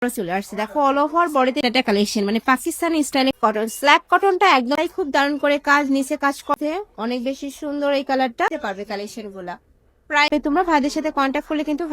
চলে আসছে দেখো অল ওভার বডিতে একটা কালেকশন মানে পাকিস্তানি স্টাইলে কটন স্ল্যাব কটনটা একদমই খুব দারুণ করে কাজ নিচে কাজ করতে অনেক বেশি সুন্দর এই কালারটা পারবে কালেকশন গুলা প্রায় তোমরা ভাইদের সাথে কন্ট্যাক্ট করলে কিন্তু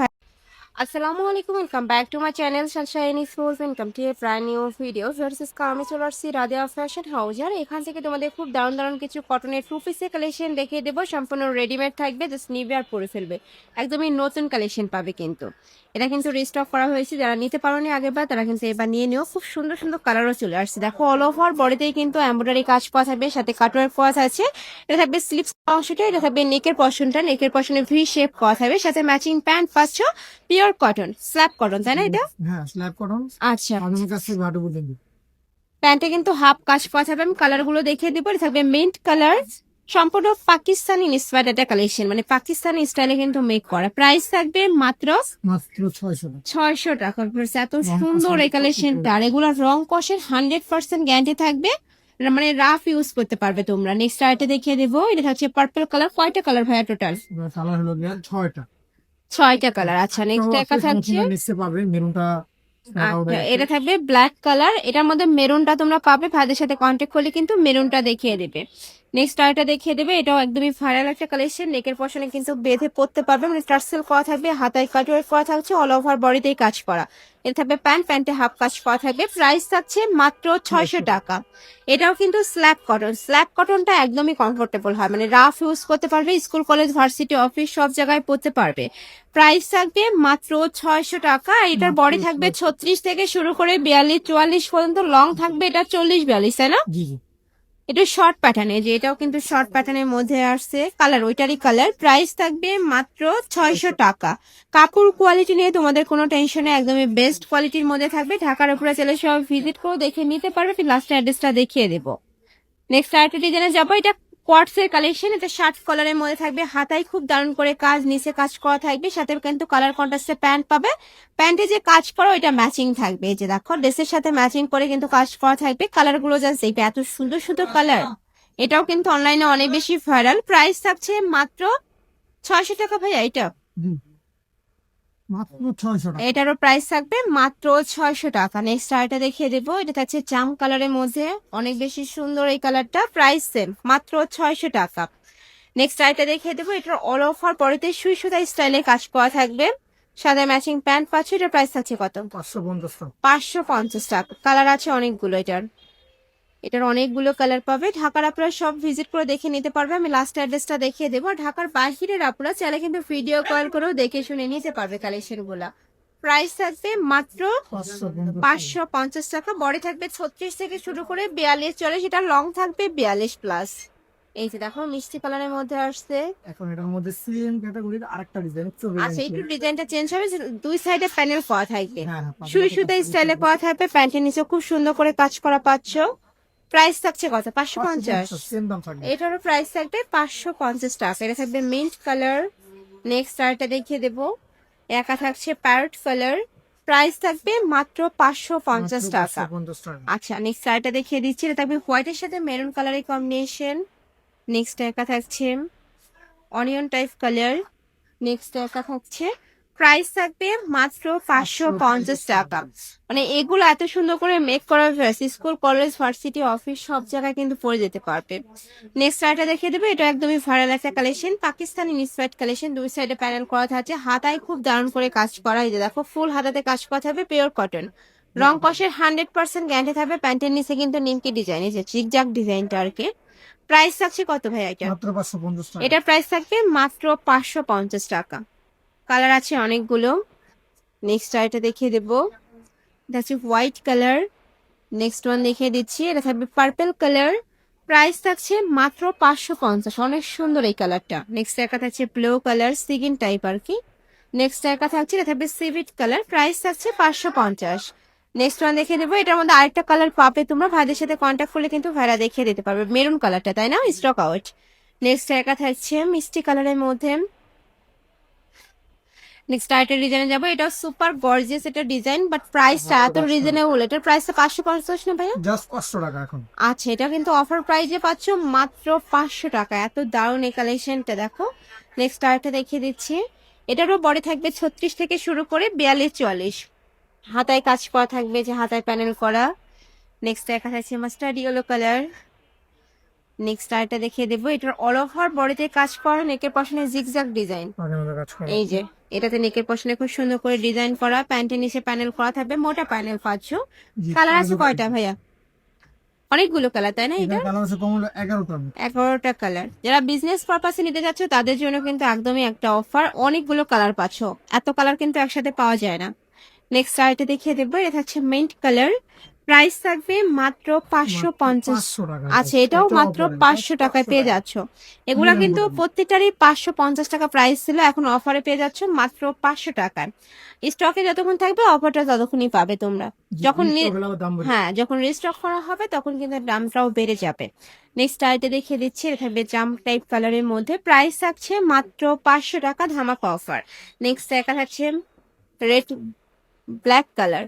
আসসালামু আলাইকুম welcome back to my channel Sunshine schools welcome to A brand new video versus আমি চলে আসছি রাদিয়া ফ্যাশন হাউস আর এখান থেকে তোমাদের খুব দারুণ দারুণ কিছু কটনের টু পিসের কালেকশন দেখিয়ে দেবো সম্পূর্ণ রেডিমেড থাকবে জাস্ট নিবে আর পরে ফেলবে একদমই নতুন কালেকশন পাবে কিন্তু এটা কিন্তু রিস্টক করা হয়েছে যারা নিতে পারোনি আগেরবার তারা কিন্তু এবার নিয়ে নিও খুব সুন্দর সুন্দর কালারও চলে আসছে দেখো অল ওভার বডিতেই কিন্তু এমব্রয়ডারি কাজ করা থাকবে সাথে কাটওয়ার্ক করা আছে এটা থাকবে স্লিপস অংশটা এটা থাকবে নেকের পশনে ভি শেপ করা থাকবে সাথে ম্যাচিং প্যান্ট পাচ্ছ পিওর কটন স্ল্যাব কটন তাই না এটা হ্যাঁ স্ল্যাব কটন আচ্ছা আমাদের কাছে ভালো বলে দিই প্যান্টে কিন্তু হাফ কাজ করা থাকবে আমি কালার গুলো দেখিয়ে দিব এটা থাকবে মিন্ট কালার সম্পূর্ণ পাকিস্তানি ইন্সপায়ার্ড একটা কালেকশন মানে পাকিস্তানি স্টাইলে কিন্তু মেক করা প্রাইস থাকবে মাত্র 600 টাকা এত সুন্দর এই কালেকশনটা আর এগুলোর রং কষের 100% গ্যারান্টি থাকবে মানে রাফ ইউজ করতে পারবে তোমরা নেক্সট আইটে দেখিয়ে দেবো এটা থাকছে পার্পল কালার কয়টা কালার ভাইয়া টোটাল কালার হলো 6টা 6টা কালার আচ্ছা নেক্সট একটা থাকছে নিচে পাবে মেরুনটা আচ্ছা এটা থাকবে ব্ল্যাক কালার এটার মধ্যে মেরুনটা তোমরা পাবে ভাইদের সাথে কন্ট্যাক্ট করলে কিন্তু মেরুনটা দেখিয়ে দেবে নেক্সট আরেকটা দেখিয়ে দেবে এটাও একদমই ভাইরাল একটা কালেকশন নেকের পশনে কিন্তু বেঁধে পড়তে পারবে মানে টার্সেল করা থাকবে হাতায় কাটওয়ার্ক করা থাকছে অল ওভার বডিতেই কাজ করা এটা থাকবে প্যান্টে হাফ কাজ করা থাকবে প্রাইস থাকছে মাত্র 600 টাকা এটাও কিন্তু স্ল্যাব কটনটা একদমই কমফোর্টেবল হয় মানে রাফ ইউজ করতে পারবে স্কুল কলেজ ভার্সিটি অফিস সব জায়গায় পড়তে পারবে প্রাইস থাকবে মাত্র 600 টাকা এটার বডি থাকবে 36 থেকে শুরু করে 42-44 পর্যন্ত লং থাকবে এটা 40-42 তাই না জি এটা শর্ট প্যাটার্নে যে এটাও কিন্তু শর্ট প্যাটার্নের মধ্যে আসছে কালার ওইটারই কালার প্রাইস থাকবে মাত্র 600 টাকা কাপড় কোয়ালিটি নিয়ে তোমাদের কোনো টেনশনে একদমই বেস্ট কোয়ালিটির মধ্যে থাকবে ঢাকার উপরে চলে সব ভিজিট করে দেখে নিতে পারবে লাস্ট অ্যাড্রেসটা দেখিয়ে দেবো নেক্সট আরেকটা ডিজাইনে যাবো এটা কোয়ার্টসের কালেকশন এটা শার্ট কালারের মধ্যে থাকবে হাতায় খুব দারুণ করে কাজ নিচে কাজ করা থাকবে সাথে কিন্তু কালার কন্ট্রাস্টে প্যান্ট পাবে প্যান্টে যে কাজ করো এটা ম্যাচিং থাকবে এই যে দেখো ড্রেসের সাথে ম্যাচিং করে কিন্তু কাজ করা থাকবে কালার গুলো জাস্ট দেখবে এত সুন্দর সুন্দর কালার এটাও কিন্তু অনলাইনে অনেক বেশি ভাইরাল প্রাইস থাকছে মাত্র 600 টাকা ভাইয়া এটা মাত্র 600 টাকা এটারও প্রাইস থাকবে মাত্র 600 টাকা নেক্সট আরেকটা দেখিয়ে দেবো এটা থাকছে জাম কালারের মধ্যে অনেক বেশি সুন্দর এই কালারটা প্রাইস সেম মাত্র 600 টাকা নেক্সট আরেকটা দেখিয়ে দেবো এটার অল ওভার পরেতে সুই সুতা স্টাইলে কাজ করা থাকবে সাদা ম্যাচিং প্যান্ট পাচ্ছ এটার প্রাইস থাকছে কত 550 টাকা 550 টাকা কালার আছে অনেকগুলো এটার অনেকগুলো কালার পাবে ঢাকার আপনারা সব ভিজিট করে দেখে নিতে পারবে আমি লাস্ট অ্যাড্রেসটা দেখিয়ে দেবো ঢাকার বাহিরের আপনারা চাইলে কিন্তু ভিডিও কল করেও দেখে শুনে নিতে পারবে কালেকশন গুলা প্রাইস থাকবে মাত্র 550 টাকা বডি থাকবে 36 থেকে শুরু করে 42-44 সেটা লং থাকবে 42 প্লাস এই যে দেখো মিষ্টি কালারের মধ্যে আসছে এখন এটার মধ্যে সেম ক্যাটাগরির আরেকটা ডিজাইন আচ্ছা একটু ডিজাইনটা চেঞ্জ হবে দুই সাইডে প্যানেল করা থাকবে হ্যাঁ সুই সুতা স্টাইলে করা থাকবে প্যান্টের নিচে খুব সুন্দর করে কাজ করা পাচ্ছ প্রাইস থাকছে কত 550 সেম দাম থাকবে এটারও প্রাইস থাকবে 550 টাকা এটা থাকবে মিন্ট কালার নেক্সট আরটা দেখিয়ে দেবো একা থাকছে প্যারট কালার প্রাইস থাকবে মাত্র 550 টাকা 550 টাকা আচ্ছা নেক্সট আরটা দেখিয়ে দিচ্ছি এটা থাকবে হোয়াইটের সাথে মেরুন কালারের কম্বিনেশন নেক্সট একা থাকছে অনিয়ন টাইপ কালার নেক্সট একা থাকছে প্রাইস থাকবে মাত্র 550 টাকা মানে এগুলো এত সুন্দর করে মেক করা হয়েছে স্কুল কলেজ ভার্সিটি অফিস সব জায়গায় কিন্তু পরে যেতে পারবে নেক্সট আইটা দেখিয়ে দেবে এটা একদমই ভাইরাল একটা কালেকশন পাকিস্তানি ইন্সপায়ার্ড কালেকশন দুই সাইডে প্যানেল করা থাকছে হাতায় খুব দারুণ করে কাজ করা এই যে দেখো ফুল হাতাতে কাজ করা থাকবে পিওর কটন রং কষের 100% গ্যারান্টি থাকবে প্যান্টের নিচে কিন্তু নিমকি ডিজাইন এই যে চিকজাক ডিজাইনটা আর কি প্রাইস থাকছে কত ভাই এটা মাত্র 550 টাকা এটার প্রাইস থাকবে মাত্র 550 টাকা কালার আছে অনেকগুলো নেক্সট আইটা দেখিয়ে দেবো এটা হচ্ছে হোয়াইট কালার নেক্সট ওয়ান দেখিয়ে দিচ্ছি এটা থাকবে পার্পল কালার প্রাইস থাকছে মাত্র 550 অনেক সুন্দর এই কালারটা নেক্সট একা থাকছে ব্লু কালার সিগিন টাইপ আর কি নেক্সট একা থাকছে এটা থাকবে সিভিট কালার প্রাইস থাকছে 550 নেক্সট ওয়ান দেখিয়ে দেবো এটার মধ্যে আরেকটা কালার পাবে তোমরা ভাইদের সাথে কন্ট্যাক্ট করলে কিন্তু ভাইরা দেখিয়ে দিতে পারবে মেরুন কালারটা তাই না স্টক আউট নেক্সট একা থাকছে মিষ্টি কালারের মধ্যে নেক্সট আইটের ডিজাইনে যাবো এটা সুপার গর্জিয়াস এটা ডিজাইন বাট প্রাইসটা এত রিজনেবল এটার প্রাইসটা 550 না ভাইয়া জাস্ট 500 টাকা এখন আচ্ছা এটা কিন্তু অফার প্রাইসে পাচ্ছ মাত্র 500 টাকা এত দারুণ এই কালেকশনটা দেখো নেক্সট আইটা দেখিয়ে দিচ্ছি এটারও বডি থাকবে 36 থেকে শুরু করে 42-44 হাতায় কাজ করা থাকবে, যে হাতায় প্যানেল করা। নেক্সট দেখা যাচ্ছে মাস্টার্ড ইয়েলো কালার। নেক্সট আরেকটা দেখিয়ে দেবো, এটার অল ওভার বডিতে কাজ করা, নেকের পশনে জিগজ্যাগ ডিজাইন। আগের মতো কাজ করা। এই যে এটাতে নেকের পশনে খুব সুন্দর করে ডিজাইন করা, প্যান্টের নিচে প্যানেল করা থাকবে, মোটা প্যানেল পাচ্ছ। জি, কালার আছে কালার কয়টা ভাইয়া? অনেকগুলো কালার, তাই না? এটা এটা কালার আছে কম হলো 11টা। 11টা কালার। যারা বিজনেস পারপাসে নিতে যাচ্ছ তাদের জন্য কিন্তু একদমই একটা অফার, অনেকগুলো কালার পাচ্ছ, এত কালার কিন্তু একসাথে পাওয়া যায় না। নেক্সট আরেকটা দেখিয়ে দেবো, এটা থাকছে মিন্ট কালার, প্রাইস থাকবে মাত্র 550। 500 টাকা। আচ্ছা, এটাও মাত্র 500 টাকায় পেয়ে যাচ্ছ। এগুলা কিন্তু প্রত্যেকটারই 550 টাকা প্রাইস ছিল, এখন অফারে পেয়ে যাচ্ছ মাত্র 500 টাকায়। স্টকে যতক্ষণ থাকবে অফারটা ততক্ষণই পাবে তোমরা। যখন হ্যাঁ, যখন রিস্টক করা হবে তখন কিন্তু দামটাও বেড়ে যাবে। নেক্সট আইটে দেখিয়ে দিচ্ছি, এটা থাকবে জাম টাইপ কালারের মধ্যে, প্রাইস থাকছে মাত্র 500 টাকা, ধামাকা অফার। নেক্সট দেখা যাচ্ছে রেড ব্ল্যাক কালার।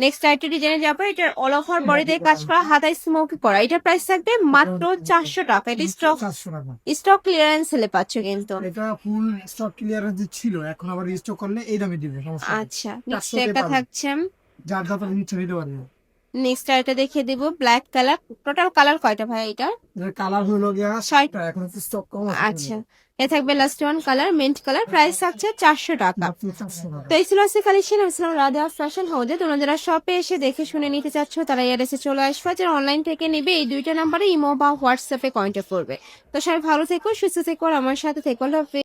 নেক্সট আইটে ডিজাইনে যাবো, এটার অল ওভার বডিতে কাজ করা, হাতায় স্মোকি করা, এটার প্রাইস থাকবে মাত্র 400 টাকা। এটা স্টক 400 টাকা। স্টক ক্লিয়ারেন্স সেলে পাচ্ছ কিন্তু। এটা ফুল স্টক ক্লিয়ারেন্স ছিল, এখন আবার রিস্টক করলে এই দামে দিবে, সমস্যা নেই। আচ্ছা, নেক্সট 400 তে একটা পাবে। থাকছে, যার যত ইচ্ছা নিতে পারবে। নেক্সট আইটে দেখিয়ে দিব ব্ল্যাক কালার। টোটাল কালার কয়টা ভাই এটা? এর কালার হলো গিয়া 60। 60টা, এখন স্টক কম আছে। আচ্ছা, এ থাকবে last one colour mint colour, price থাকছে 400 টাকা। মাত্র 400 টাকা। তো এই ছিল আজকে কালেকশন। ইসলাম রাধা ফ্যাশন হাউসে। তোমরা যারা শপে এসে দেখে শুনে নিতে চাচ্ছ তারা এসে চলে আসবে, যারা অনলাইন থেকে নিবে এই দুইটা নাম্বারে ইমো বা হোয়াটসঅ্যাপে কন্ট্যাক্ট করবে। তো সবাই ভালো থেকো, সুস্থ থেকো, আর আমার সাথে থেকো।